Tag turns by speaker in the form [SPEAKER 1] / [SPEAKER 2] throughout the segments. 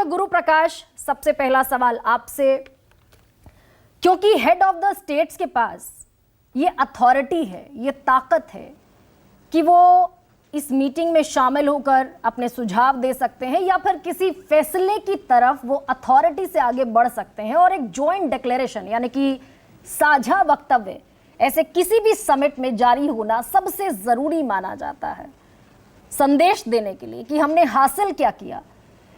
[SPEAKER 1] गुरु प्रकाश, सबसे पहला सवाल आपसे, क्योंकि हेड ऑफ द स्टेट्स के पास ये अथॉरिटी है, ये ताकत है कि वो इस मीटिंग में शामिल होकर अपने सुझाव दे सकते हैं या फिर किसी फैसले की तरफ वो अथॉरिटी से आगे बढ़ सकते हैं, और एक जॉइंट डिक्लेरेशन यानी कि साझा वक्तव्य ऐसे किसी भी समिट में जारी होना सबसे जरूरी माना जाता है संदेश देने के लिए कि हमने हासिल क्या किया।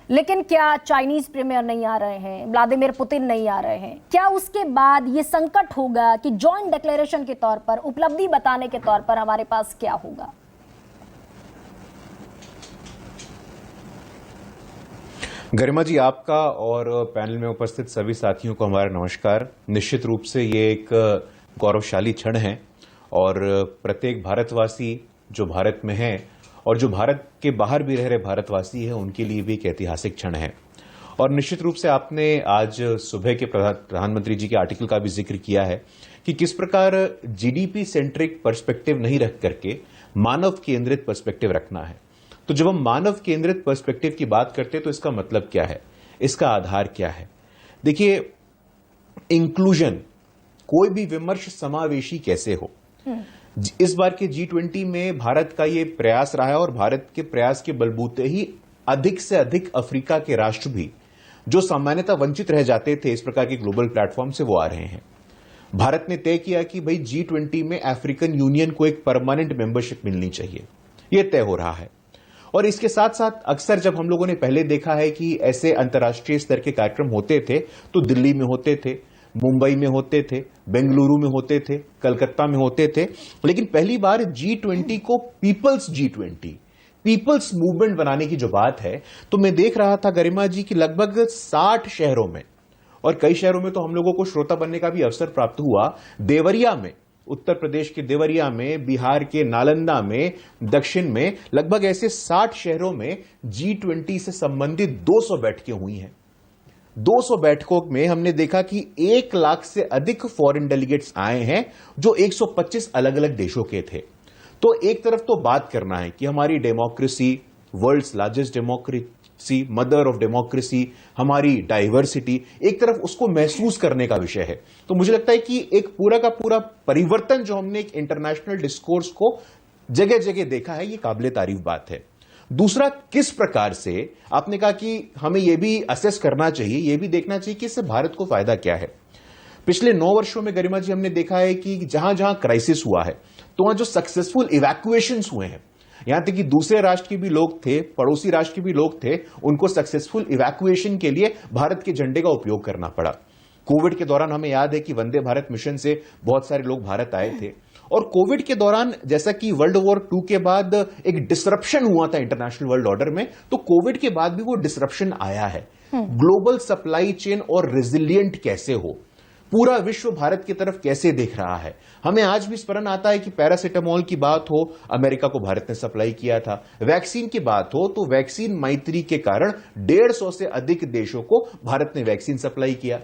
[SPEAKER 1] लेकिन क्या चाइनीज प्रीमियर नहीं आ रहे हैं, व्लादिमीर पुतिन नहीं आ रहे हैं, क्या उसके बाद ये संकट होगा कि जॉइंट डिक्लेरेशन के तौर पर, उपलब्धि बताने के तौर पर हमारे पास क्या होगा?
[SPEAKER 2] गरिमा जी, आपका और पैनल में उपस्थित सभी साथियों को हमारा नमस्कार। निश्चित रूप से ये एक गौरवशाली क्षण है और प्रत्येक भारतवासी जो भारत में है और जो भारत के बाहर भी रह रहे भारतवासी हैं उनके लिए भी एक ऐतिहासिक क्षण है। और निश्चित रूप से आपने आज सुबह के प्रधानमंत्री जी के आर्टिकल का भी जिक्र किया है कि किस प्रकार जीडीपी सेंट्रिक पर्सपेक्टिव नहीं रख करके मानव केंद्रित पर्सपेक्टिव रखना है। तो जब हम मानव केंद्रित पर्सपेक्टिव की बात करते हैं तो इसका मतलब क्या है, इसका आधार क्या है? देखिए, इंक्लूजन, कोई भी विमर्श समावेशी कैसे हो, इस बार के G20 में भारत का ये प्रयास रहा है और भारत के प्रयास के बलबूते ही अधिक से अधिक अफ्रीका के राष्ट्र भी जो सामान्यतः वंचित रह जाते थे इस प्रकार के ग्लोबल प्लेटफॉर्म से, वो आ रहे हैं। भारत ने तय किया कि भाई G20 में अफ्रीकन यूनियन को एक परमानेंट मेंबरशिप मिलनी चाहिए, यह तय हो रहा है। और इसके साथ साथ अक्सर जब हम लोगों ने पहले देखा है कि ऐसे अंतर्राष्ट्रीय स्तर के कार्यक्रम होते थे तो दिल्ली में होते थे, मुंबई में होते थे, बेंगलुरु में होते थे, कलकत्ता में होते थे, लेकिन पहली बार G20 को पीपल्स G20, पीपल्स मूवमेंट बनाने की जो बात है, तो मैं देख रहा था गरिमा जी कि लगभग 60 शहरों में, और कई शहरों में तो हम लोगों को श्रोता बनने का भी अवसर प्राप्त हुआ। देवरिया में, उत्तर प्रदेश के देवरिया में, बिहार के नालंदा में, दक्षिण में, लगभग ऐसे 60 शहरों में G20 से संबंधित 200 बैठकें हुई हैं। 200 बैठकों में हमने देखा कि 1 लाख से अधिक फॉरेन डेलीगेट्स आए हैं जो 125 अलग अलग देशों के थे। तो एक तरफ तो बात करना है कि हमारी democracy, world's largest democracy, mother of democracy, हमारी डाइवर्सिटी, एक तरफ उसको महसूस करने का विषय है। तो मुझे लगता है कि एक पूरा का पूरा परिवर्तन जो हमने एक इंटरनेशनल डिस्कोर्स को जगह जगह देखा है, ये काबिले तारीफ बात है। दूसरा, किस प्रकार से आपने कहा कि हमें यह भी असेस करना चाहिए, यह भी देखना चाहिए कि इससे भारत को फायदा क्या है। पिछले 9 वर्षों में गरिमा जी हमने देखा है कि जहां जहां क्राइसिस हुआ है तो वहां जो सक्सेसफुल इवैक्यूएशंस हुए हैं, यहां तक कि दूसरे राष्ट्र के भी लोग थे, पड़ोसी राष्ट्र के भी लोग थे, उनको सक्सेसफुल इवैक्यूएशन के लिए भारत के झंडे का उपयोग करना पड़ा। कोविड के दौरान हमें याद है कि वंदे भारत मिशन से बहुत सारे लोग भारत आए थे। और कोविड के दौरान जैसा कि वर्ल्ड वॉर 2 के बाद एक डिसरप्शन हुआ था इंटरनेशनल वर्ल्ड ऑर्डर में, तो कोविड के बाद भी वो डिसरप्शन आया है। ग्लोबल सप्लाई चेन और रेजिलिएंट कैसे हो, पूरा विश्व भारत की तरफ कैसे देख रहा है। हमें आज भी स्मरण आता है कि पैरासिटामोल की बात हो, अमेरिका को भारत ने सप्लाई किया था। वैक्सीन की बात हो तो वैक्सीन मैत्री के कारण 150 से अधिक देशों को भारत ने वैक्सीन सप्लाई किया।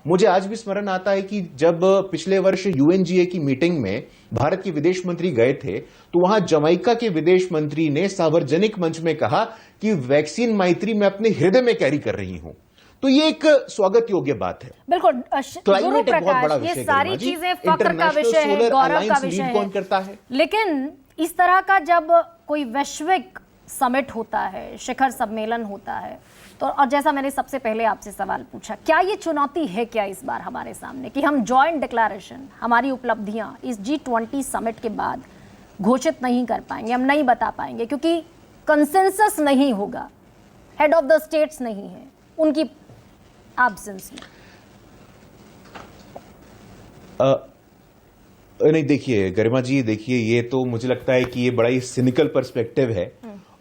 [SPEAKER 2] मुझे आज भी स्मरण आता है कि जब पिछले वर्ष UNGA की मीटिंग में भारत के विदेश मंत्री गए थे तो वहां जमैका के विदेश मंत्री ने सार्वजनिक मंच में कहा कि वैक्सीन मैत्री मैं अपने हृदय में कैरी कर रही हूं। तो ये एक स्वागत योग्य बात है।
[SPEAKER 1] बिल्कुल,
[SPEAKER 2] क्लाइमेट एक बहुत बड़ा विषय,
[SPEAKER 1] ये सारी चीजें फक्र का विषय है, गौरव का विषय
[SPEAKER 2] कौन करता है।
[SPEAKER 1] लेकिन इस तरह का जब कोई वैश्विक समिट होता है, शिखर सम्मेलन होता है, तो और जैसा मैंने सबसे पहले आपसे सवाल पूछा, क्या ये चुनौती है क्या इस बार हमारे सामने कि हम जॉइंट डिक्लेरेशन, हमारी उपलब्धियां इस G20 समिट के बाद घोषित नहीं कर पाएंगे, हम नहीं बता पाएंगे क्योंकि कंसेंसस नहीं होगा, हेड ऑफ द स्टेट्स नहीं है उनकी एब्सेंस में?
[SPEAKER 2] नहीं, देखिए गरिमा जी, देखिए ये तो मुझे लगता है कि ये बड़ा ही सिनिकल पर्सपेक्टिव है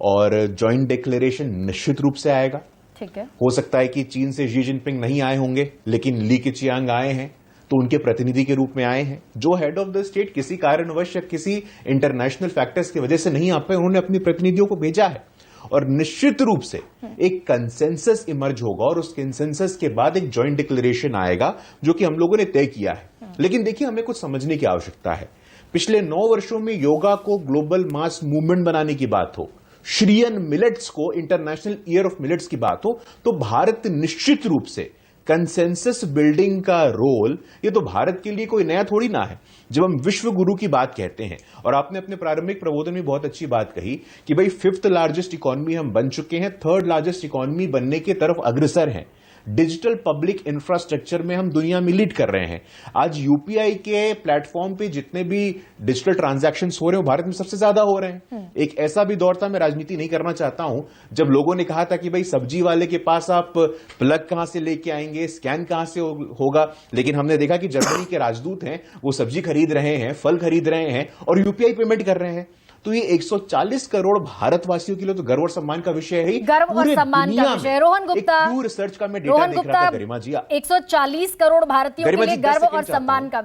[SPEAKER 2] और जॉइंट डिक्लेरेशन निश्चित रूप से आएगा।
[SPEAKER 1] ठीक है,
[SPEAKER 2] हो सकता है कि चीन से शी जिनपिंग नहीं आए होंगे, लेकिन ली केचियांग आए हैं तो उनके प्रतिनिधि के रूप में आए हैं। जो हेड ऑफ द स्टेट किसी कारणवश या किसी इंटरनेशनल फैक्टर्स की वजह से नहीं आ पाए, उन्होंने अपनी प्रतिनिधियों को भेजा है और निश्चित रूप से एक कंसेंसस इमर्ज होगा और उस कंसेंसस के बाद एक जॉइंट डिक्लेरेशन आएगा जो कि हम लोगों ने तय किया है। लेकिन देखिए, हमें कुछ समझने की आवश्यकता है। पिछले 9 वर्षों में योगा को ग्लोबल मास मूवमेंट बनाने की बात हो, श्रीयन मिलेट्स को इंटरनेशनल ईयर ऑफ मिलेट्स की बात हो, तो भारत निश्चित रूप से कंसेंसस बिल्डिंग का रोल, ये तो भारत के लिए कोई नया थोड़ी ना है। जब हम विश्व गुरु की बात कहते हैं, और आपने अपने प्रारंभिक प्रबोधन में बहुत अच्छी बात कही कि भाई 5th लार्जेस्ट इकोनॉमी हम बन चुके हैं, 3rd लार्जेस्ट इकोनॉमी बनने की तरफ अग्रसर हैं, डिजिटल पब्लिक इंफ्रास्ट्रक्चर में हम दुनिया में लीड कर रहे हैं। आज यूपीआई के प्लेटफॉर्म पे जितने भी डिजिटल ट्रांजैक्शंस हो रहे हैं, भारत में सबसे ज्यादा हो रहे हैं। एक ऐसा भी दौर था, मैं राजनीति नहीं करना चाहता हूं, जब लोगों ने कहा था कि भाई सब्जी वाले के पास आप प्लग कहां से लेके आएंगे, स्कैन कहां से होगा, लेकिन हमने देखा कि जर्मनी के राजदूत हैं, वो सब्जी खरीद रहे हैं, फल खरीद रहे हैं और यूपीआई पेमेंट कर रहे हैं। तो ये 140 करोड़ भारतवासियों के लिए तो गर्व और सम्मान का विषय है।
[SPEAKER 1] गर्व और सम्मान का विषय। रोहन गुप्ता,
[SPEAKER 2] रिसर्च का मैं डेटा देख रहा था गरिमा जी,
[SPEAKER 1] 140 करोड़ भारतीयों के लिए गर्व और सम्मान का